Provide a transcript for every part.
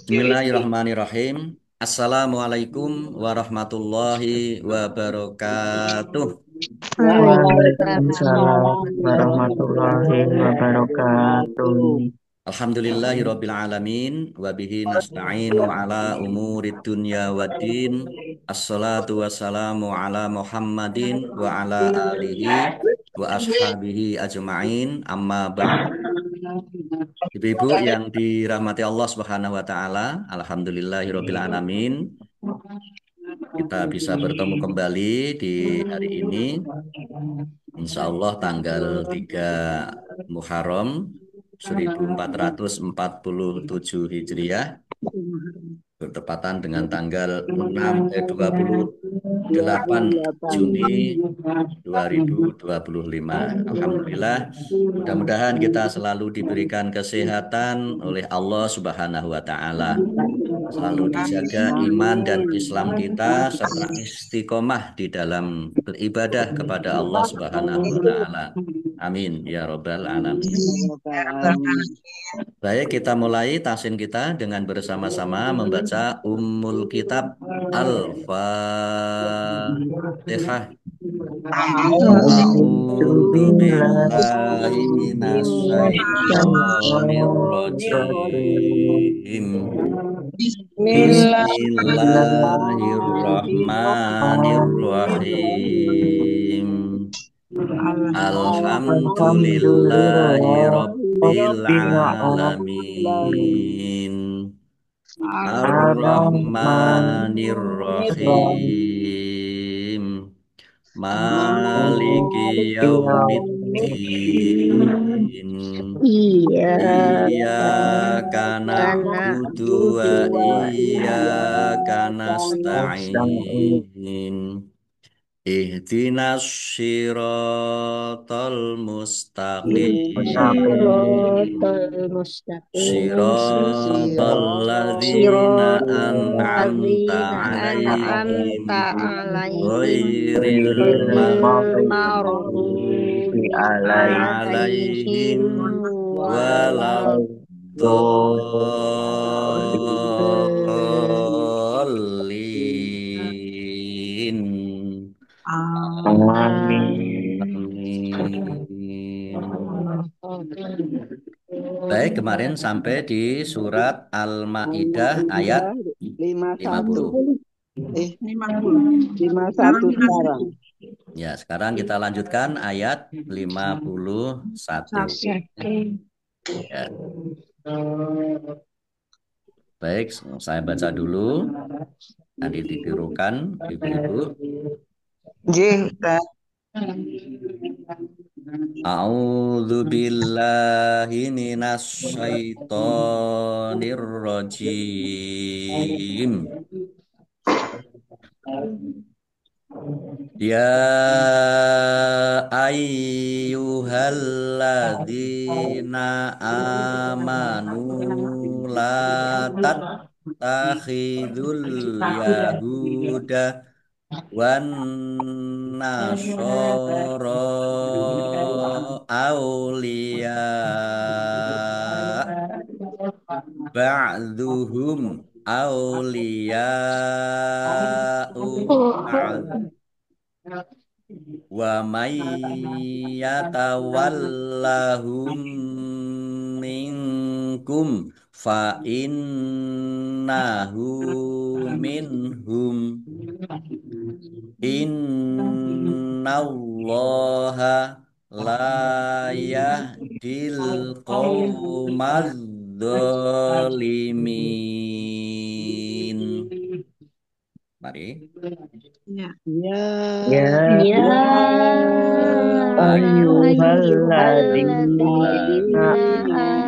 Bismillahirrahmanirrahim. Assalamualaikum warahmatullahi wabarakatuh. Waalaikumsalam Waalaikumsalam warahmatullahi wabarakatuh. Alhamdulillahirabbil alamin wa bihi nasta'inu ala umurid dunya waddin. Assalatu wassalamu ala Muhammadin wa ala alihi wa ashabihi ajma'in. Amma ba'd. Ibu-ibu yang dirahmati Allah Subhanahu wa taala, alhamdulillahirabbil alamin. Kita bisa bertemu kembali di hari ini, insya Allah tanggal 3 Muharram 1447 Hijriah, bertepatan dengan tanggal 28 Juni 2025. Alhamdulillah, mudah-mudahan kita selalu diberikan kesehatan oleh Allah Subhanahu wa taala. Selalu dijaga iman dan Islam kita serta istiqomah di dalam beribadah kepada Allah Subhanahu wa taala. Amin ya robbal alamin. Baik, kita mulai tahsin kita dengan bersama-sama membaca Ummul Kitab Al-Fatihah. A'udzu billahi minasy syaithanir rajim. Bismillahirrahmanirrahim. Alhamdulillahi rabbil alamin. Ar-Rahmanir-Rahim. Maliki yaumiddin. Iyyaka na'budu wa iyyaka nasta'in. Ihdinas siratal mustaqim. Siratal mustaqim Siratal ladzina an'amta Alladzina alaihim an'amta alaihim ghairil ghairil maghdubi Maghdubi maghdubi alaihim alaihim alaihim waladdallin. Amin. Amin. Baik, kemarin sampai di surat Al-Maidah ayat 51. 50. 51 sekarang. Ya, sekarang kita lanjutkan ayat 51. Ya. Baik, saya baca dulu. Nanti ditirukan ibu-ibu. A'udzu billahi minasy syaithanir rajim. Ya ayyuhalladzina amanu la tattakhidul yahuda wan nasara auliya ba'duhum awliya'u ba'd wa may yatawallahum minkum fa innahu minhum. Innallaha la yahdil qaumadz zalimin. Mari. Ya. Ya Ya ayyuhalladzina ayyuhalladzina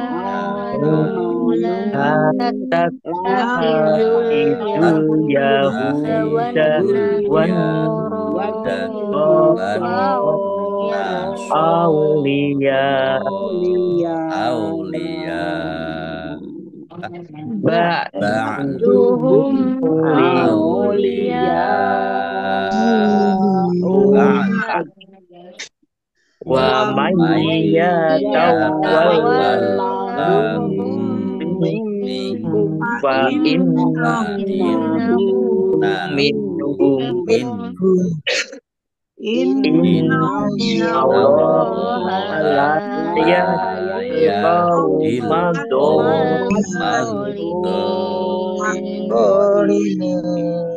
amanu amanu la la tattakhidul tattakhidul yahuda wan yahuda wan nasara awliya Aulia Duhum ba'duhum aulia aulia ba'd wa wa may may yatawallahum yatawallahum yatawallahum minkum minkum fa innahu minhum min innallaha la Allah ya yahdil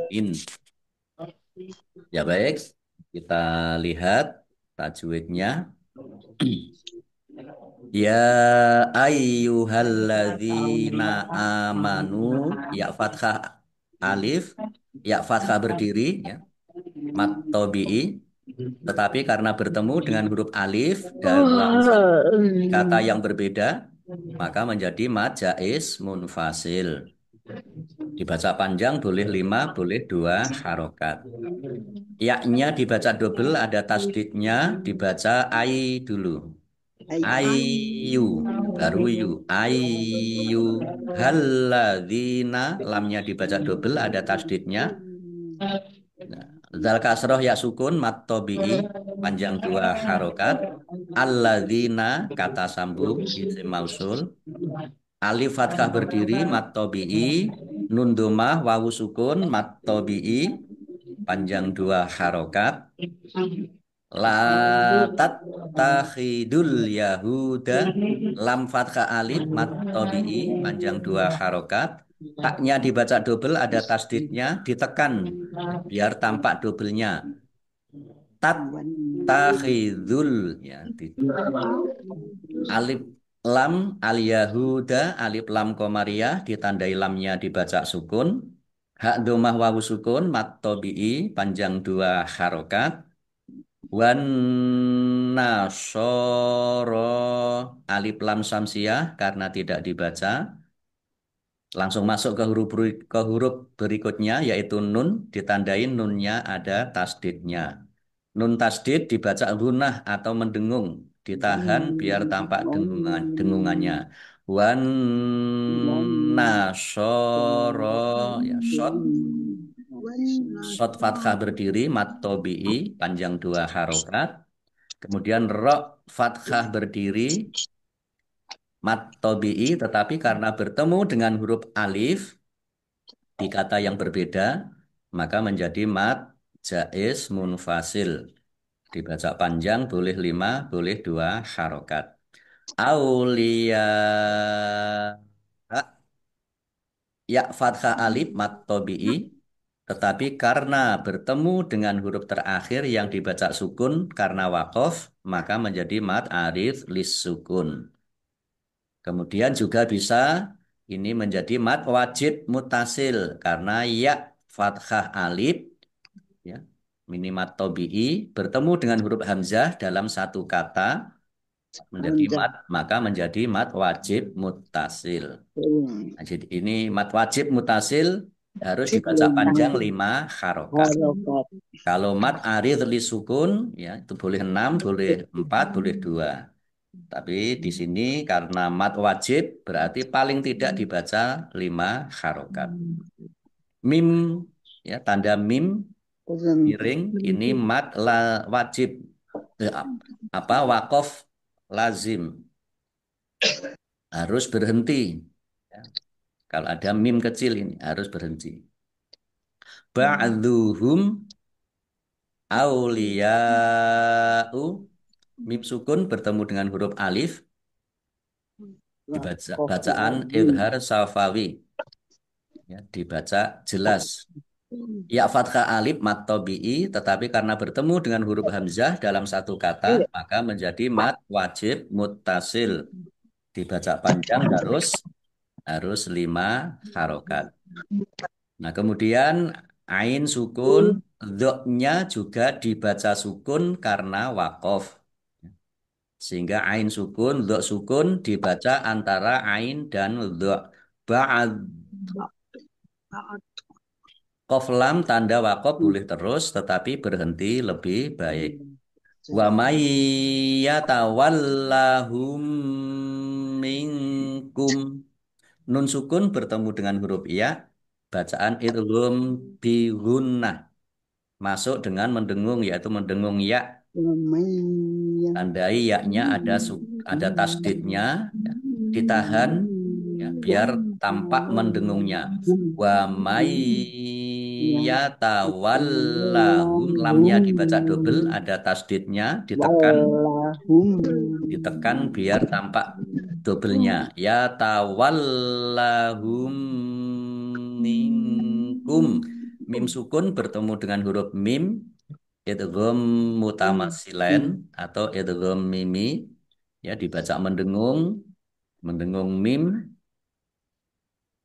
in. Ya baik, kita lihat tajwidnya. Ya ayyuhalladzina amanu, ya fathah alif, ya fathah berdiri, ya, mat tobi'i. Tetapi karena bertemu dengan huruf alif dalam kata yang berbeda, maka menjadi mad jaiz munfasil. Dibaca panjang boleh 5, boleh 2 harokat. Ya-nya dibaca double, ada tasdidnya, dibaca ai dulu. Ayu, baru yu. Ayu halladzina, lamnya dibaca double, ada tasdidnya. Nah, zal kasroh ya sukun, mat tobi'i, panjang 2 harokat. Alladzina, kata sambung, isim mausul. Alif fathah berdiri, mat tobi'i. Nun domah, wawu sukun, mat tobi'i, panjang 2 harokat. La tattakhidul yahuda, lam fathah alif, mat tobi'i, panjang 2 harokat. Taknya dibaca double, ada tasdidnya, ditekan biar tampak doublenya. Tattakhidul, ya, alif lam al yahuda, alif lam komariah, ditandai lamnya dibaca sukun. Hak domah wawu sukun, mat tobi'i, panjang 2 harokat. Wan nasoro, alif lam samsiah, karena tidak dibaca. Langsung masuk ke huruf berikutnya, yaitu nun, ditandai nunnya ada tasdidnya. Nun tasdid dibaca gunah atau mendengung, ditahan biar tampak dengungannya. Wan nasoro, ya, shot fathah berdiri, mat tobi'i, panjang 2 harokat. Kemudian ro fathah berdiri, mat tobi'i, tetapi karena bertemu dengan huruf alif di kata yang berbeda, maka menjadi mat jaiz munfasil. Dibaca panjang boleh 5, boleh 2 harokat. Aulia, ya fathah alif mat tobi'i, tetapi karena bertemu dengan huruf terakhir yang dibaca sukun karena wakof, maka menjadi mat arif lis sukun. Kemudian juga bisa ini menjadi mat wajib mutasil karena ya fathah alif, ya, minimat tobi'i, bertemu dengan huruf hamzah dalam satu kata menjadi mat, maka menjadi mat wajib mutasil. Nah, jadi ini mat wajib mutasil harus dibaca panjang 5 harokat. Kalau mat arid li sukun, ya, itu boleh 6, boleh 4, boleh 2. Tapi di sini karena mat wajib berarti paling tidak dibaca 5 harokat. Mim, ya, tanda mim miring ini mat wajib, apa, wakof lazim, harus berhenti. Ya, kalau ada mim kecil ini harus berhenti. Ba'duhum auliya'u, mim sukun bertemu dengan huruf alif, dibaca bacaan idhar safawi, ya, dibaca jelas. Ya fathah alif mat tobi'i, tetapi karena bertemu dengan huruf hamzah dalam satu kata, maka menjadi mat wajib muttasil. Dibaca panjang harus 5 harokat. Nah, kemudian ain sukun, dznya juga dibaca sukun karena wakof. Sehingga ain sukun, dzok sukun dibaca antara ain dan dzok. Ba'ad, kof lam tanda wakof boleh terus, tetapi berhenti lebih baik. Wa may yatawallahum minkum, nun sukun bertemu dengan huruf ya, bacaan idgham bi gunnah, masuk dengan mendengung, yaitu mendengung ya. Tandai yaknya ada tasdidnya, ya, ditahan Ya, biar tampak mendengungnya. Wa may yatawallahum, lamnya dibaca double, ada tasdidnya, ditekan, ditekan biar tampak doublenya. Yatawallahum minkum. Mim sukun bertemu dengan huruf mim, idgham mutamasilen atau idgham mimi, ya dibaca mendengung, mendengung mim,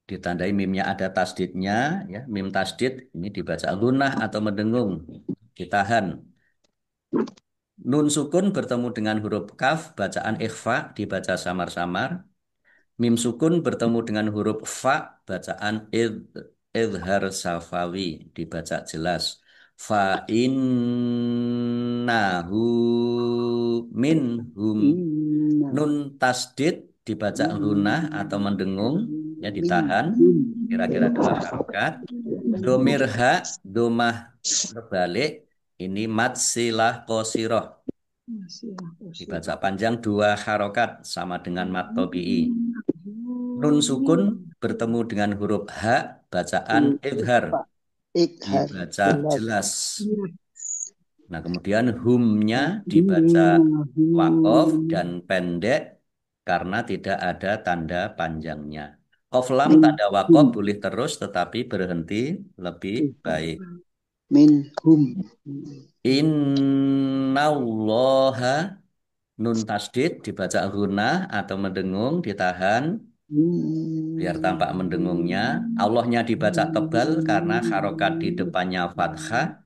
ditandai mimnya ada tasdidnya, ya mim tasdid ini dibaca gunah atau mendengung, ditahan. Nun sukun bertemu dengan huruf kaf, bacaan ikhfa, dibaca samar-samar. Mim sukun bertemu dengan huruf fa, bacaan idhar safawi, dibaca jelas. Fa innahu minhum. Nun tasdid dibaca gunah atau mendengung, ya ditahan, kira-kira 2 harokat. Domir ha, domah terbalik, ini mat silah qosiroh, dibaca panjang 2 harokat sama dengan mat tobi'i. Nun sukun bertemu dengan huruf ha, bacaan idhar, dibaca jelas. Nah, kemudian humnya dibaca wakof dan pendek karena tidak ada tanda panjangnya. Qaf lam tanda wakof boleh terus tetapi berhenti lebih baik. Minhum. Innallaha, nun tasdid dibaca gunah atau mendengung, ditahan biar tampak mendengungnya. Allahnya dibaca tebal karena harokat di depannya fathah.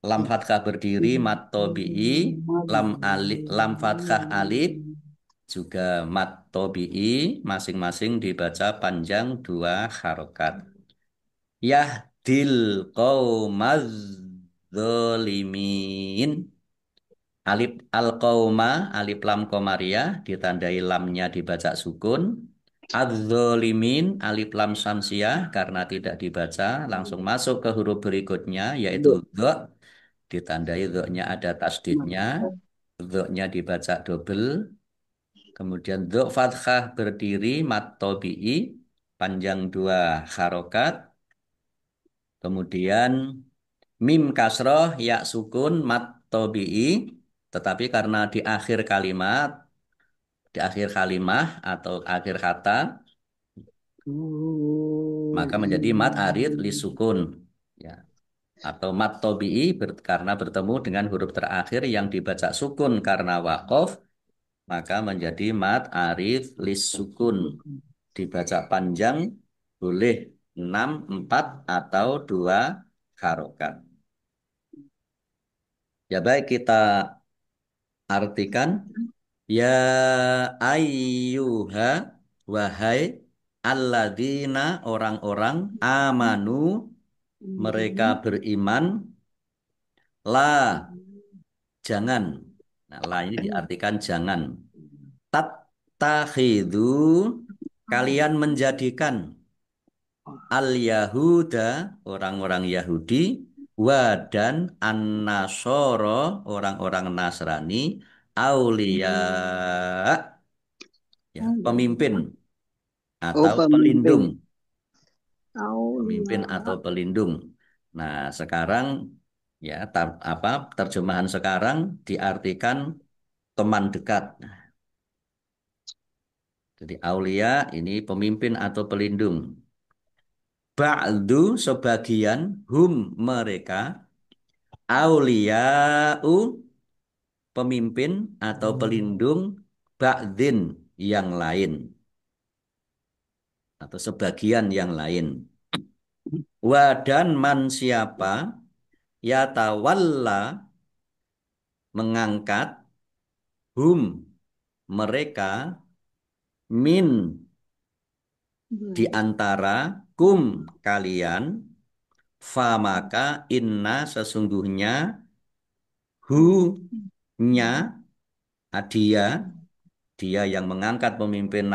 Lam fathah berdiri, mat tobi'i, lam fathah alif juga mat tobi'i, masing-masing dibaca panjang 2 harokat. Yahdil qaumaz zalimin. Alif al-qauma, alif lam komariah, ditandai lamnya dibaca sukun. Az-zalimin, alif lam samsiah, karena tidak dibaca, langsung masuk ke huruf berikutnya, yaitu dha. Ditandai dha-nya ada tasdidnya, dha-nya dibaca double. Kemudian dha fathah berdiri, mat tobi'i, panjang 2 harokat. Kemudian mim kasroh, ya sukun, mat tobi'i. Tetapi karena di akhir kalimah atau akhir kata, maka menjadi mat arid li sukun. Ya. Atau mat tobi'i karena bertemu dengan huruf terakhir yang dibaca sukun karena wakof, maka menjadi mat arid li sukun. Dibaca panjang boleh 6, 4, atau 2 harokat. Ya baik, kita artikan. Ya ayyuha, wahai alladzina, orang-orang, amanu, mereka beriman, la, jangan. Nah, la ini diartikan jangan. Tattakhidhu, kalian menjadikan al-Yahuda, orang-orang Yahudi, wa dan an-Nasoro, orang-orang Nasrani, aulia, ya, pemimpin Oh, atau pemimpin. pelindung. Pemimpin atau pelindung. Nah, sekarang ya terjemahan sekarang diartikan teman dekat. Jadi aulia ini pemimpin atau pelindung. Ba'du, sebagian, hum, mereka, auliya'u, pemimpin atau pelindung, ba'din, yang lain atau sebagian yang lain. Wa dan man, siapa, yatawalla, mengangkat, hum, mereka, min, di antara, kum, kalian, fa maka, inna, sesungguhnya, hu, nya, dia, dia yang mengangkat pemimpin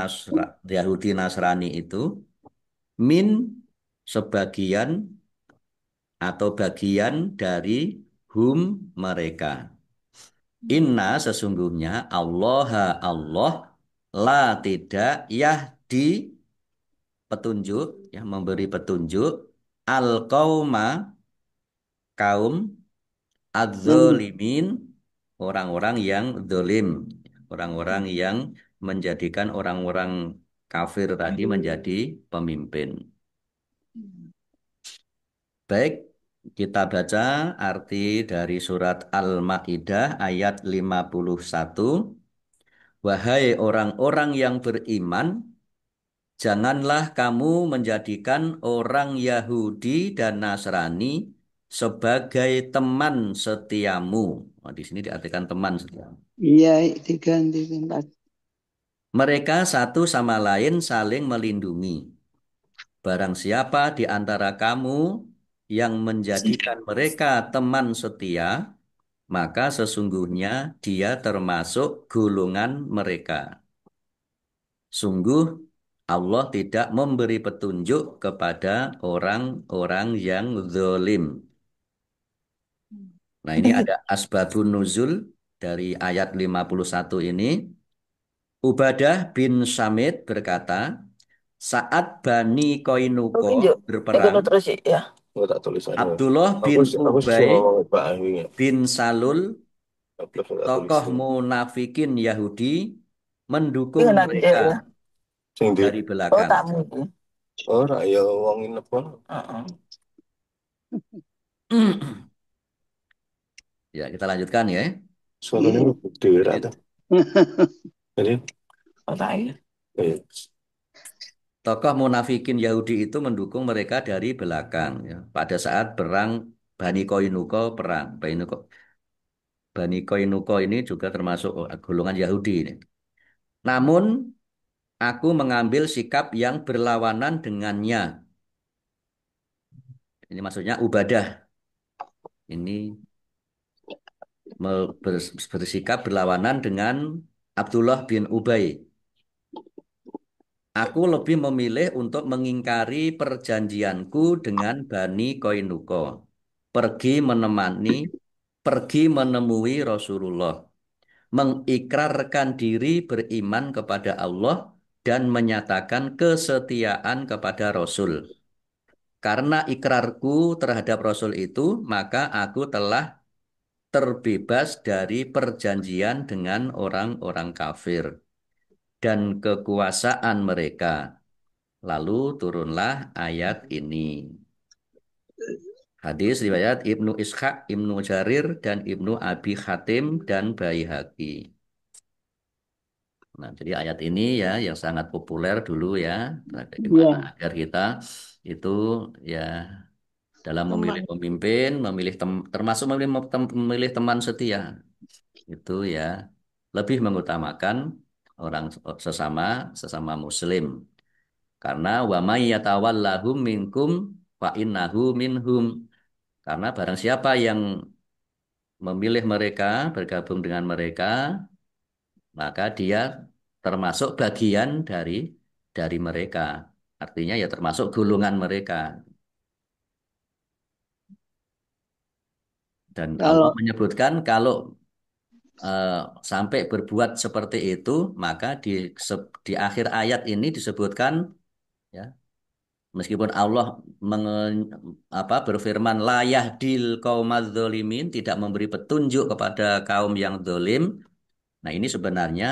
Yahudi Nasrani itu, min, sebagian atau bagian dari hum, mereka. Inna, sesungguhnya, Allah, Allah, la, tidak, yahdi, petunjuk, ya, memberi petunjuk al-qauma kaum adzolimin, orang-orang yang zolim, orang-orang yang menjadikan orang-orang kafir tadi menjadi pemimpin. Baik, kita baca arti dari surat Al-Maidah ayat 51. Wahai orang-orang yang beriman, janganlah kamu menjadikan orang Yahudi dan Nasrani sebagai teman setiamu. Oh, di sini diartikan teman setiamu. Iya, diganti tempat. Mereka satu sama lain saling melindungi. Barang siapa di antara kamu yang menjadikan mereka teman setia, maka sesungguhnya dia termasuk golongan mereka. Sungguh Allah tidak memberi petunjuk kepada orang-orang yang zalim. Nah, ini ada asbabun nuzul dari ayat 51 ini. Ubadah bin Samit berkata, saat Bani Koinuko berperang, terus ya. Abdullah bin Ubay bin Salul, tokoh munafikin Yahudi, mendukung mereka dari Oh, belakang. tamu itu. Ya wong nginep kono. Ya, kita lanjutkan ya. Suaranya Iya. gede rata. Jadi, oh, tak iya. Tokoh munafikin Yahudi itu mendukung mereka dari belakang, ya. Pada saat perang Bani Koinuko perang. Bani Koinuko ini juga termasuk golongan Yahudi ini. Namun aku mengambil sikap yang berlawanan dengannya. Ini maksudnya Ubadah. Ini bersikap berlawanan dengan Abdullah bin Ubay. Aku lebih memilih untuk mengingkari perjanjianku dengan Bani Koinuko. Pergi menemui Rasulullah. Mengikrarkan diri beriman kepada Allah dan menyatakan kesetiaan kepada Rasul. Karena ikrarku terhadap Rasul itu, maka aku telah terbebas dari perjanjian dengan orang-orang kafir dan kekuasaan mereka. Lalu turunlah ayat ini. Hadis riwayat Ibnu Ishaq, Ibnu Jarir, dan Ibnu Abi Hatim dan Baihaqi. Nah, jadi ayat ini ya yang sangat populer dulu ya, bagaimana Iya. agar kita itu ya dalam memilih pemimpin, termasuk memilih teman setia itu ya lebih mengutamakan orang sesama sesama Muslim. Karena wa may yatawallahum minkum fa innahu minhum. Karena barang siapa yang memilih mereka, bergabung dengan mereka, maka dia termasuk bagian dari mereka. Artinya ya termasuk golongan mereka. Dan Allah Kalau menyebutkan kalau eh, sampai berbuat seperti itu, maka di akhir ayat ini disebutkan ya, meskipun Allah berfirman la yahdil qaumaz zalimin, tidak memberi petunjuk kepada kaum yang zalim. Nah, ini sebenarnya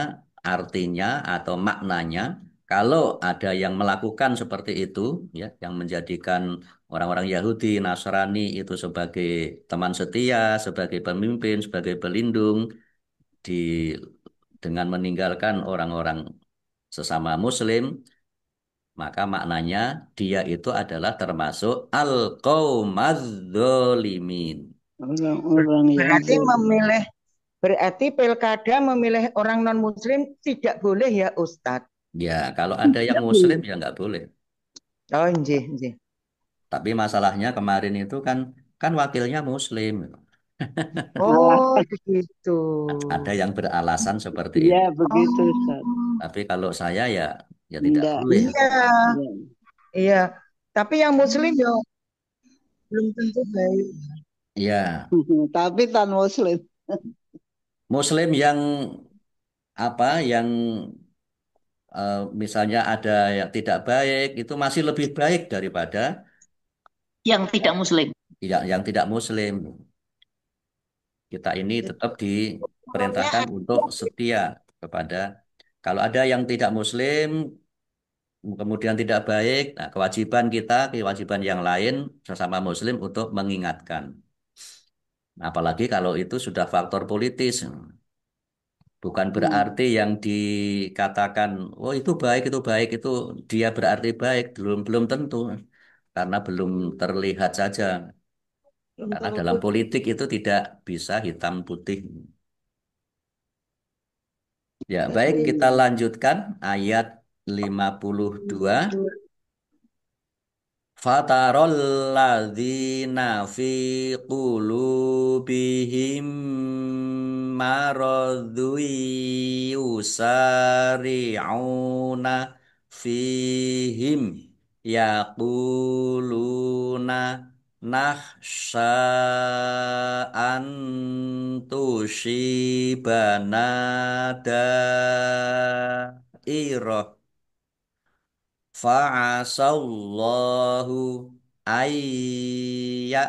artinya atau maknanya kalau ada yang melakukan seperti itu ya, yang menjadikan orang-orang Yahudi, Nasrani itu sebagai teman setia, sebagai pemimpin, sebagai pelindung di dengan meninggalkan orang-orang sesama muslim, maka maknanya dia itu adalah termasuk al-qaumaz-zalimin. orang-orang yang Berarti memilih berarti pilkada memilih orang non muslim tidak boleh ya Ustadz. Ya, kalau ada yang muslim ya nggak boleh. Oh nggih, nggih. Tapi masalahnya kemarin itu kan wakilnya muslim. Oh begitu. Ada yang beralasan seperti Iya, itu. begitu, Ustaz. Oh Tapi kalau saya ya tidak Enggak. boleh. iya, Iya. iya. Tapi yang muslim ya belum tentu baik. Ya, Tapi tan muslim. muslim yang apa yang misalnya ada yang tidak baik, itu masih lebih baik daripada Yang tidak muslim. yang tidak muslim. Kita ini tetap Hukumnya diperintahkan untuk setia kepada kalau ada yang tidak muslim kemudian tidak baik, nah kewajiban yang lain sesama muslim untuk mengingatkan. Apalagi kalau itu sudah faktor politis. Bukan berarti yang dikatakan, oh itu baik, itu dia berarti baik, belum belum tentu. Karena belum terlihat saja. Karena dalam politik itu tidak bisa hitam putih. Ya, baik kita lanjutkan ayat 52. Fatarol ladzina fi qulubihim maradhu yusari'una fihim yaquluna nakhsha an tusibana dairah fa'asallahu ayyatiya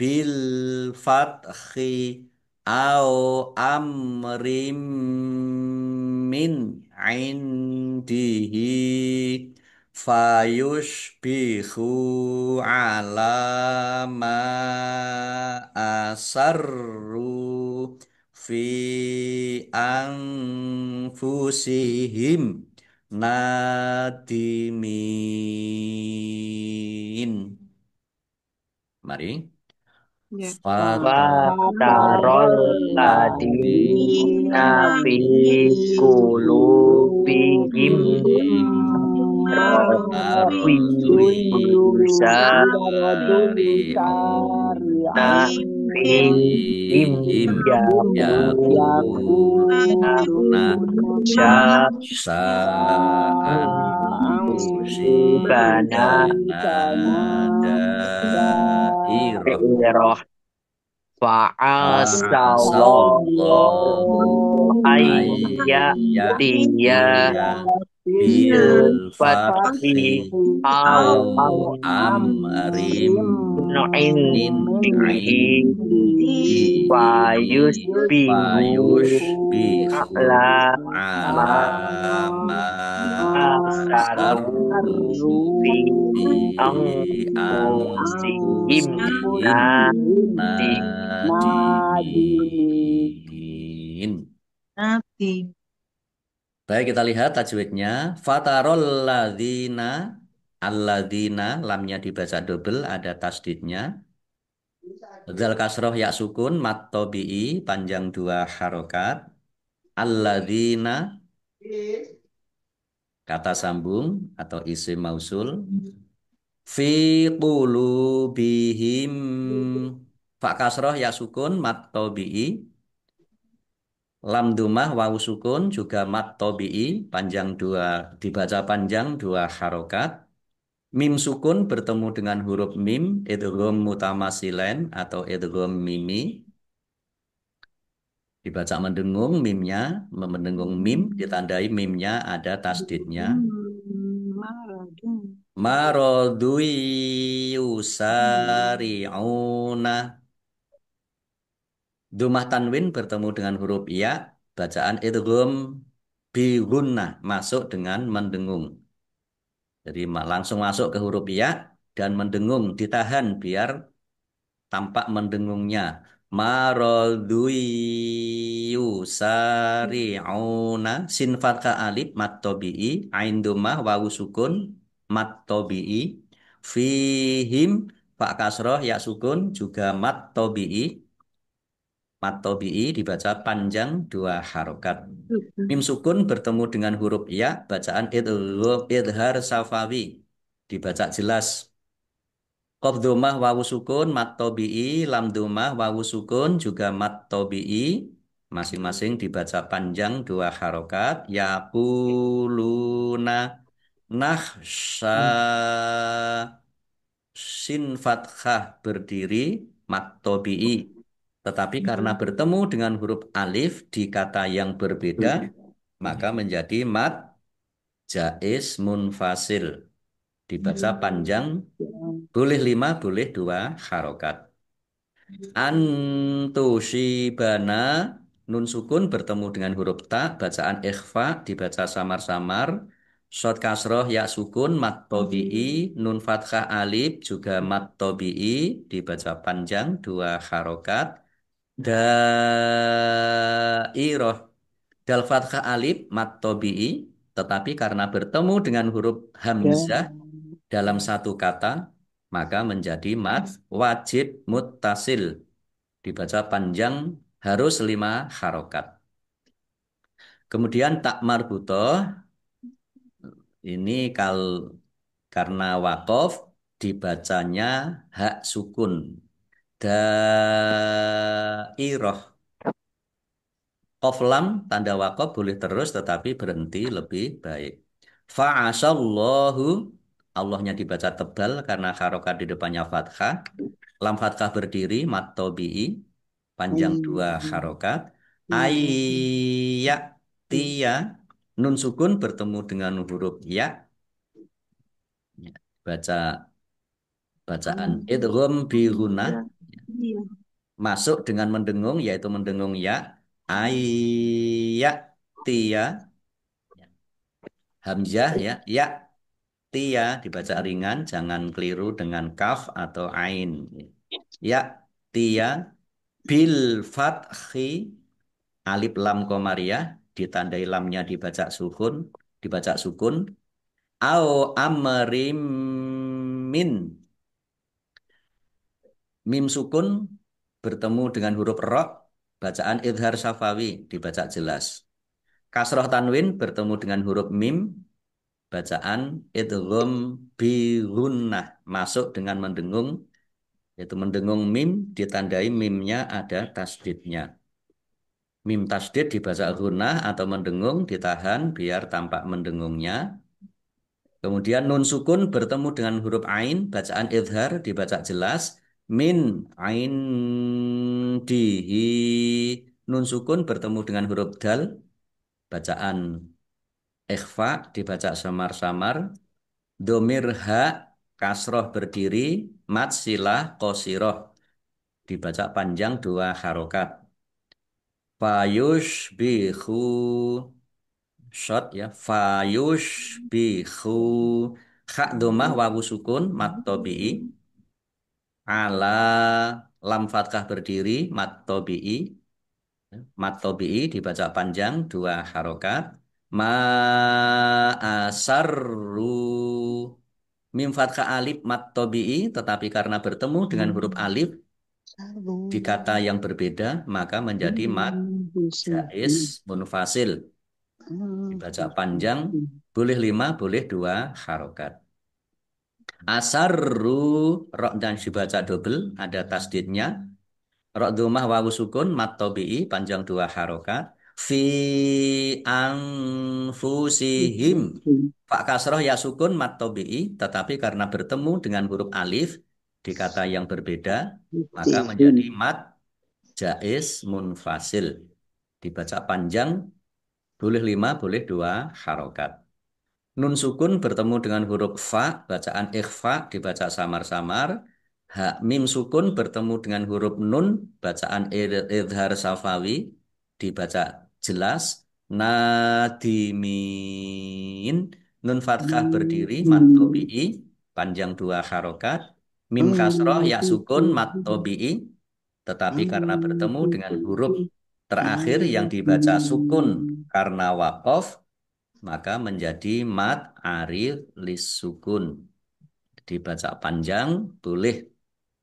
bil fathi au amrim min indihi fayushbihu ala ma asarru fi anfusihim nadimin. Mari. Ya. Fatarol ladina fi qulubihim maradwi yusari'una fihim yaquluna sya'an tusibana dairah fa'asallahu ayyatiya bil fathi au amrim indihi fayusbihu ala ma asarru fi anfusihim nadimin. Baik, kita lihat tajwidnya. Fatarol ladzina, alladzina, lamnya dibaca double, ada tasdidnya. Dzal kasroh ya sukun, mat tobi'i, panjang 2 harokat. Alladzina, kata sambung atau isim mausul. Fi qulubihim, fa kasroh ya sukun, mat tobi'i. Lam dumah wawu sukun juga mat tobi'i panjang 2 dibaca panjang 2 harokat. Mim sukun bertemu dengan huruf mim idgham mutamasilen atau idgham mimi dibaca mendengung mimnya mendengung mim ditandai mimnya ada tasdidnya. Marodui yusari'una Dumah tanwin bertemu dengan huruf ya, bacaan idgham bi gunnah masuk dengan mendengung. Jadi langsung masuk ke huruf ya dan mendengung ditahan biar tampak mendengungnya. Maradui yusari'una sin fathah alif mat tabi'i ain dhammah wawu sukun mat tabi'i fihim fa kasroh ya sukun juga mat tabi'i. Mat tabi'i dibaca panjang 2 harokat. Mim sukun bertemu dengan huruf ya, bacaan idhar safawi. Dibaca jelas. Qaf dhammah wawu sukun mat tabi'i, lam dhammah wawu sukun juga mat tabi'i. Masing-masing dibaca panjang 2 harokat. Yaquluna nakhsha sin fathah berdiri mat tabi'i. Tetapi karena bertemu dengan huruf alif di kata yang berbeda, maka menjadi mad jaiz munfasil. Dibaca panjang, boleh 5, boleh 2 harokat. Antusibana, nun sukun bertemu dengan huruf ta, bacaan ikhfa dibaca samar-samar. Shod kasroh ya sukun mat tobi'i, nun fathah alif juga mat tobi'i dibaca panjang 2 harokat. Dairoh, dal fathah alif mat tobi'i, tetapi karena bertemu dengan huruf hamzah dalam satu kata, maka menjadi mad wajib muttasil. Dibaca panjang harus 5 harokat. Kemudian tak marbutoh ini karena wakof dibacanya hak sukun. Dairoh. Qaf lam tanda wakof boleh terus tetapi berhenti lebih baik. Fa'asallahu, Allahnya dibaca tebal karena harokat di depannya fathah. Lam fathah berdiri mat tobi'i panjang 2 harokat. Ayya tia, nun sukun bertemu dengan huruf ya. Baca bacaan idgham bi gunnah, masuk dengan mendengung yaitu mendengung ya. Ayya tia, hamzah ya. Ya tia dibaca ringan, jangan keliru dengan kaf atau ain. Ya tia bil fathi, alif lam komariah ditandai lamnya dibaca sukun, dibaca sukun. Au amrim min, mim sukun bertemu dengan huruf ro, bacaan idhar safawi dibaca jelas. Kasroh tanwin bertemu dengan huruf mim, bacaan idgham bi gunnah, masuk dengan mendengung yaitu mendengung mim ditandai mimnya ada tasdidnya. Mim tasdid dibaca gunnah atau mendengung ditahan biar tampak mendengungnya. Kemudian nun sukun bertemu dengan huruf ain, bacaan idhar dibaca jelas. Min ain dihi, nun sukun bertemu dengan huruf dal, bacaan ikhfa dibaca samar-samar. Domir ha kasroh berdiri, mat silah qosiroh dibaca panjang 2 harokat. Fayush bihu, shot ya. Fayush bihu, kha domah wawu sukun mat tobi'i. Ala lam fathah berdiri mat tobi'i. Mat tobi'i dibaca panjang 2 harokat. Ma asarru, mim fathah alif mat tobi'i, tetapi karena bertemu dengan huruf alif di kata yang berbeda maka menjadi mat jaiz munfasil. Dibaca panjang boleh 5, boleh 2 harokat. Asarru, rok dan dibaca double ada tasdidnya. Rok domah wawu sukun mat tobi'i panjang 2 harokat. Fi anfusihim, fa kasroh ya sukun mat tobi'i, tetapi karena bertemu dengan huruf alif di kata yang berbeda maka menjadi mat jaiz munfasil. Dibaca panjang boleh 5, boleh 2 harokat. Nun sukun bertemu dengan huruf fa, bacaan ikhfa dibaca samar-samar. Ha mim sukun bertemu dengan huruf nun, bacaan idhar safawi dibaca jelas. Nadimin, nun fathah berdiri mat tobi'i panjang 2 harokat. Mim kasroh ya sukun mat tobi'i, tetapi karena bertemu dengan huruf terakhir yang dibaca sukun karena wakof maka menjadi mad arif lis sukun. Dibaca panjang boleh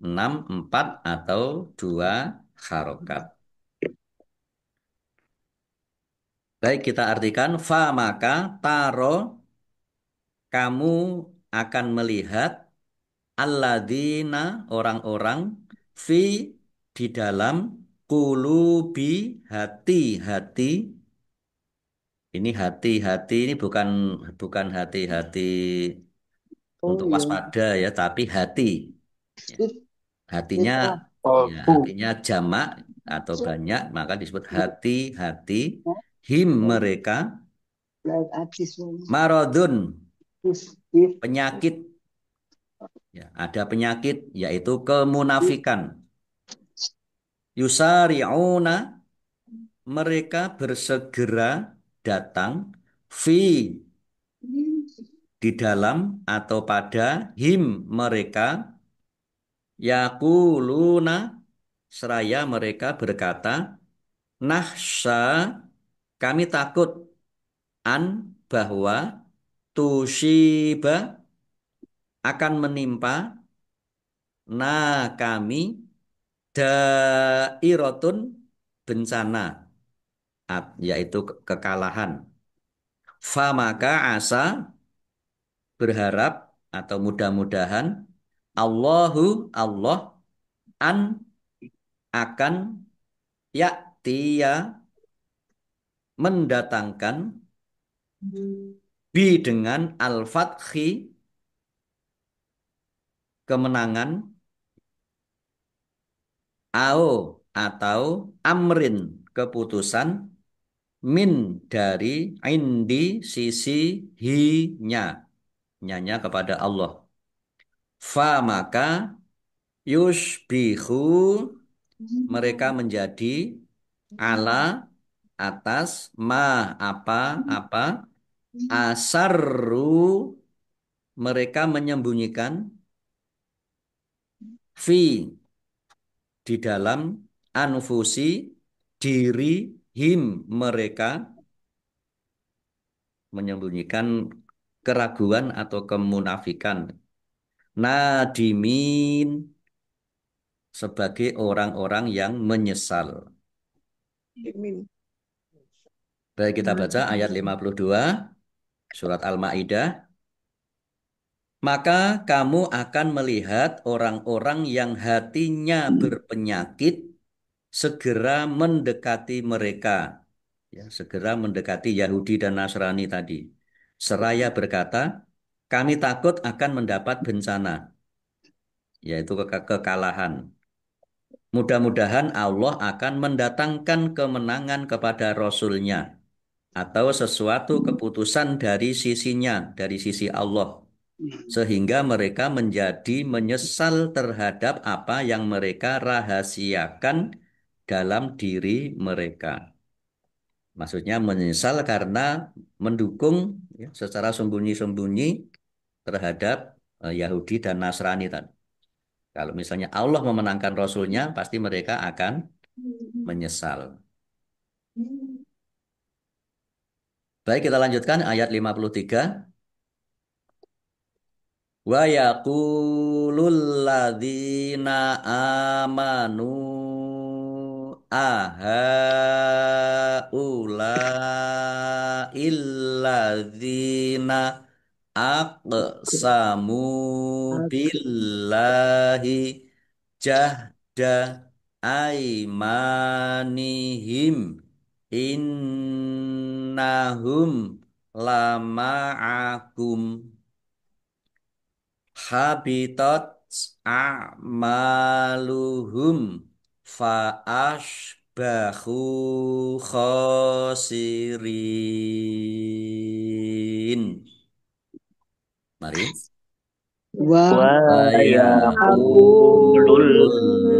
6, 4 atau 2 harokat. Baik, kita artikan fa maka taro, kamu akan melihat alladzina orang-orang fi di dalam kulubi hati-hati. Ini hati-hati ini bukan bukan hati-hati untuk waspada ya, tapi hati. Ya, hatinya ya hatinya jamak atau banyak maka disebut hati-hati. Him mereka Marodun, penyakit. Ya, ada penyakit yaitu kemunafikan. Yusari'una, mereka bersegera datang fi, di dalam atau pada him, mereka yaquluna, seraya mereka berkata nahsya, kami takut an, bahwa tusiba, akan menimpa kami dairotun, bencana, yaitu kekalahan. Famaka asa, berharap atau mudah-mudahan, Allah an, akan yaktia, mendatangkan bi, dengan al-fathi, kemenangan, ao, atau amrin, keputusan, min, dari, indi, sisi, hinya, nyanya kepada Allah. Fa, maka yusbihu, mereka menjadi ala, atas, ma, apa asarru, mereka menyembunyikan fi, di dalam anfusi, diri him, mereka menyembunyikan keraguan atau kemunafikan. Nadimin, sebagai orang-orang yang menyesal. Baik, kita baca ayat 52 surat Al-Maidah. Maka kamu akan melihat orang-orang yang hatinya berpenyakit segera mendekati mereka. Ya, segera mendekati Yahudi dan Nasrani tadi. Seraya berkata, kami takut akan mendapat bencana, yaitu kekalahan. Mudah-mudahan Allah akan mendatangkan kemenangan kepada Rasul-Nya, atau sesuatu keputusan dari sisinya, dari sisi Allah, sehingga mereka menjadi menyesal terhadap apa yang mereka rahasiakan dalam diri mereka. Maksudnya menyesal karena mendukung, ya, secara sembunyi-sembunyi terhadap Yahudi dan Nasrani tadi. Kalau misalnya Allah memenangkan Rasul-Nya, pasti mereka akan menyesal. Baik, kita lanjutkan ayat 53. Wa yaqulul ladzina amanu illadzina aqsamu billahi jahda aimanihim innahum lama'akum habitat a'maluhum fa asbahu khosirin. Mari. Wa Wa yaqulul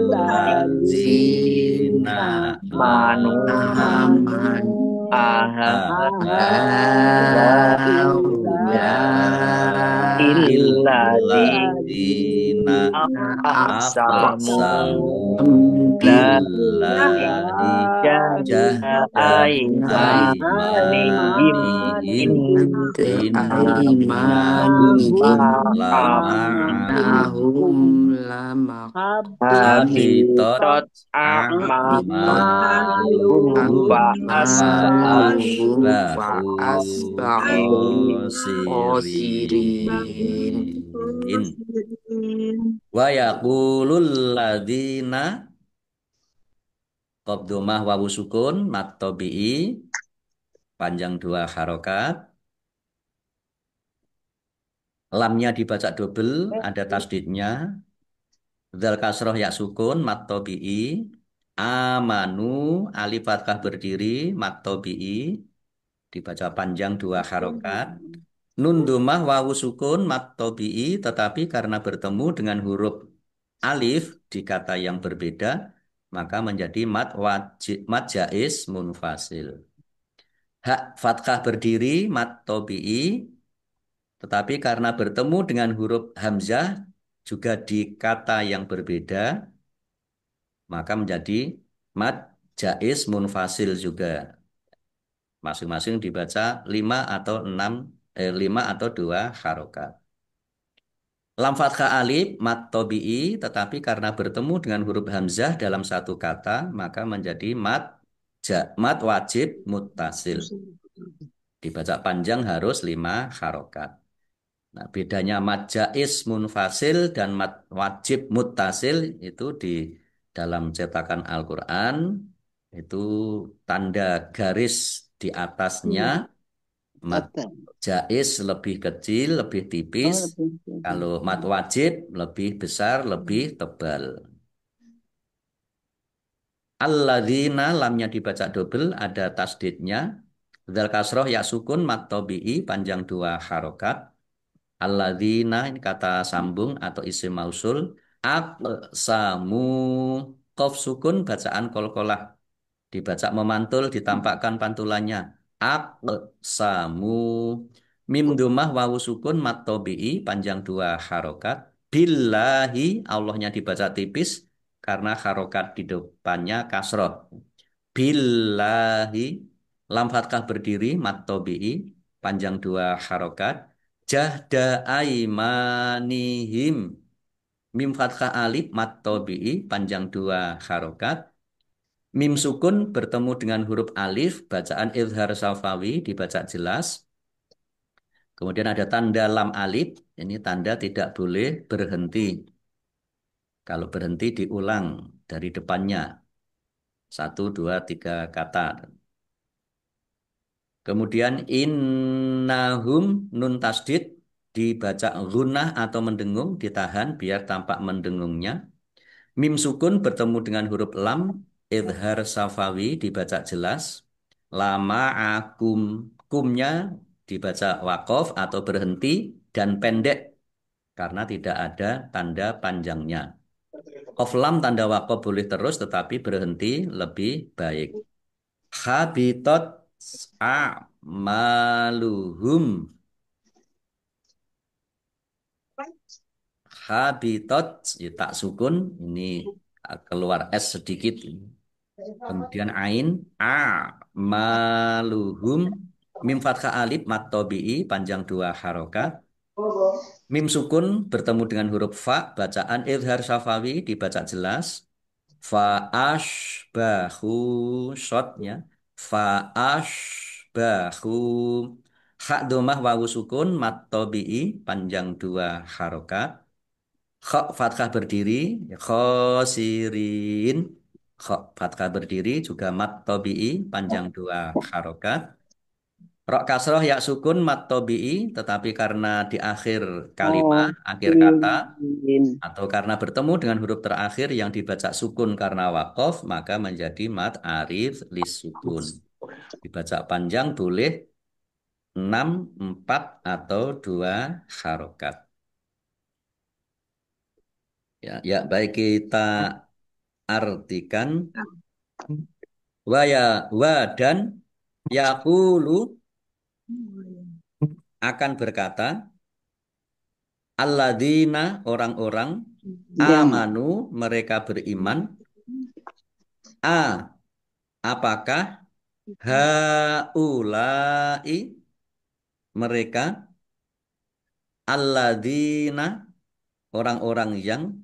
Ladzina manu amanu illadzina aqsamu billahi jahda aimanihim innahum lama'akum habitat a'maluhum fa asbahu khosirin. Wa yaqulul ladzina, qabdumah wawu sukun mat tabi'i, panjang 2 harokat. Lamnya dibaca double, ada tasdidnya. Dzal kasroh ya sukun mat tabi'i. Amanu, alif fathah berdiri mat tabi'i. dibaca panjang 2 harokat. Nun domah wawu sukun mat tobi'i, tetapi karena bertemu dengan huruf alif di kata yang berbeda, maka menjadi mat wajib, mat jaiz munfasil. Hak fathah berdiri mat tobi'i, tetapi karena bertemu dengan huruf hamzah juga di kata yang berbeda, maka menjadi mat jaiz munfasil juga. Masing-masing dibaca 5 atau 2 harokat. Lam fathah alif mat tobi'i, tetapi karena bertemu dengan huruf hamzah dalam satu kata, maka menjadi mat wajib muttasil. Dibaca panjang harus 5 harokat. Nah, bedanya mat jaiz munfasil dan mat wajib muttasil itu di dalam cetakan Al-Quran, itu tanda garis di atasnya mat Kata. jaiz lebih kecil, lebih tipis. Oh, lebih. Kalau mat wajib lebih besar, lebih tebal. Alladzina lamnya dibaca double, ada tasdidnya. Dzal kasroh ya sukun mat tobi'i panjang 2 harokat. Alladzina ini kata sambung atau isim mausul. Aqsamu qaf sukun bacaan qalqalah. Dibaca memantul, ditampakkan pantulannya. Aqsamu. Mim domah wawu sukun mat tobi'i panjang 2 harokat. Billahi Allahnya dibaca tipis karena harokat di depannya kasroh. Billahi lam fathah berdiri mat tobi'i panjang 2 harokat. Jahda aimanihim mim fathah alif mat tobi'i panjang 2 harokat. Mim sukun bertemu dengan huruf alif, bacaan izhar safawi dibaca jelas. Kemudian ada tanda lam alif, ini tanda tidak boleh berhenti. Kalau berhenti diulang dari depannya. 1, 2, 3 kata. Kemudian innahum nun tasdid dibaca gunnah atau mendengung, ditahan biar tampak mendengungnya. Mim sukun bertemu dengan huruf lam, idhar safawi dibaca jelas. Lama akum, kumnya dibaca wakof atau berhenti dan pendek karena tidak ada tanda panjangnya. Qaf lam tanda wakof boleh terus tetapi berhenti lebih baik. Habitat a'maluhum. Habitat ya, tak sukun ini keluar S sedikit. Kemudian ain a'maluhum mim fathah alif mat tobi'i panjang 2 harokat. Mim sukun bertemu dengan huruf fa bacaan izhar safawi dibaca jelas. Fa ashbahu shotnya fa ashbahu hak domah wawu sukun mat tobi'i panjang 2 harokat. Kha fathah berdiri, khosirin. Kha fathah berdiri juga mat tobi'i panjang 2 harokat. Rok kasroh ya sukun mat tobi'i, tetapi karena di akhir kalimat, Oh, akhir kata, in. atau karena bertemu dengan huruf terakhir yang dibaca sukun karena wakof, maka menjadi mat arif lis sukun. Dibaca panjang boleh 6, 4, atau 2 harokat. Ya, ya baik kita artikan wa dan yaqulu akan berkata alladzina orang-orang Yang amanu mereka beriman apakah haulai mereka alladzina orang-orang yang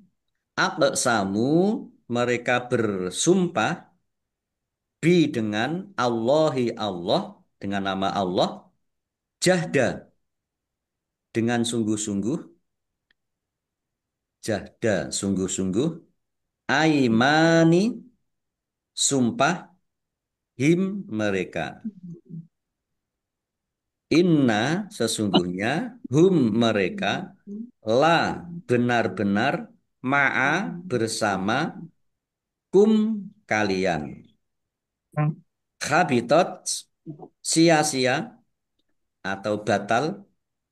aqsamu mereka bersumpah bi dengan Allahi Allah dengan nama Allah jahda dengan sungguh-sungguh jahda sungguh-sungguh aimani sumpah him mereka inna sesungguhnya hum mereka la benar-benar ma'a bersama kum kalian habitat sia-sia atau batal,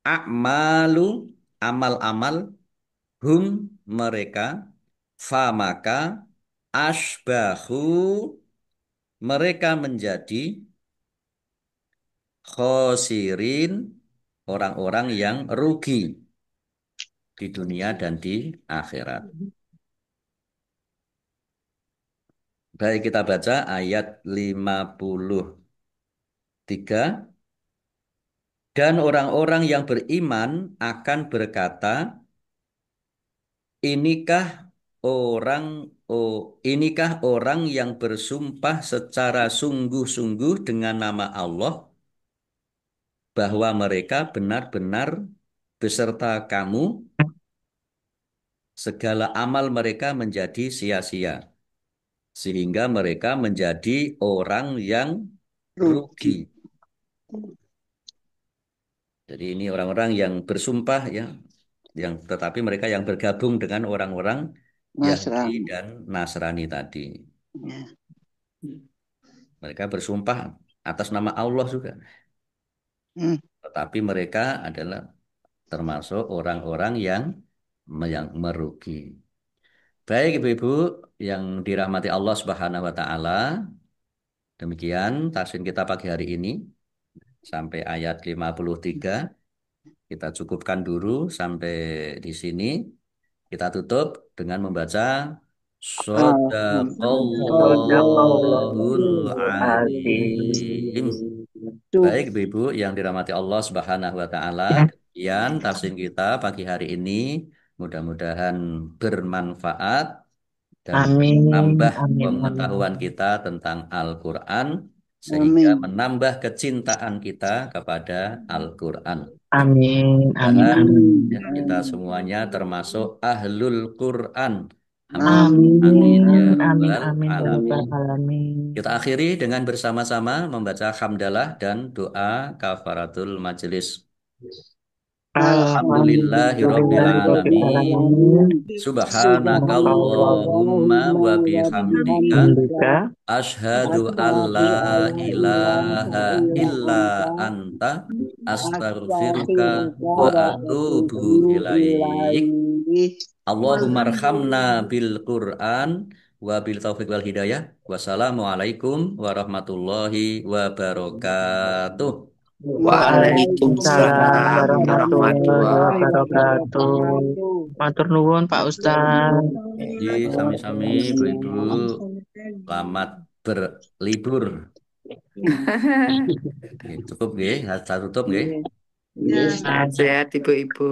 a'malu, amal-amal, hum, mereka, fa maka, asbahu, mereka menjadi khosirin, orang-orang yang rugi di dunia dan di akhirat. Baik, kita baca ayat 53. Dan orang-orang yang beriman akan berkata, inikah inikah orang yang bersumpah secara sungguh-sungguh dengan nama Allah bahwa mereka benar-benar beserta kamu, segala amal mereka menjadi sia-sia, sehingga mereka menjadi orang yang rugi. Jadi ini orang-orang yang bersumpah ya, tetapi mereka yang bergabung dengan orang-orang Yahudi Nasrani. dan Nasrani tadi. Ya. Mereka bersumpah atas nama Allah juga, Hmm. tetapi mereka adalah termasuk orang-orang yang merugi. Baik Ibu-ibu yang dirahmati Allah Subhanahu wa taala, demikian tafsir kita pagi hari ini sampai ayat 53. Kita cukupkan dulu sampai di sini. Kita tutup dengan membaca Shadaqallahul Azim. Baik, Ibu yang dirahmati Allah Subhanahu wa taala, demikian tafsir kita pagi hari ini. Mudah-mudahan bermanfaat dan Amin. menambah Amin. pengetahuan kita tentang Al-Qur'an sehingga Amin. menambah kecintaan kita kepada Al-Qur'an. Amin. Amin. Dan Amin. ya, kita semuanya termasuk ahlul Quran. Amin. Amin. Amin ya Amin. rabbal Amin. Ya alamin. Rabbal alamin. Kita akhiri dengan bersama-sama membaca hamdalah dan doa kafaratul majelis. Alhamdulillahirabbil alamin. Subhanakallahumma wa bihamdika asyhadu an la ilaha illa anta astaghfiruka wa atubu ilaik. Allahumma arhamna bil Qur'an wa bil taufiq wal hidayah. Wassalamualaikum warahmatullahi wabarakatuh. Waalaikumsalam warahmatullahi warahmatullahi wabarakatuh. Matur nuwun Pak Ustaz. Jadi sami-sami Ibu-ibu selamat berlibur. Cukup nggih, saya tutup nggih. Sehat-sehat Ibu-ibu.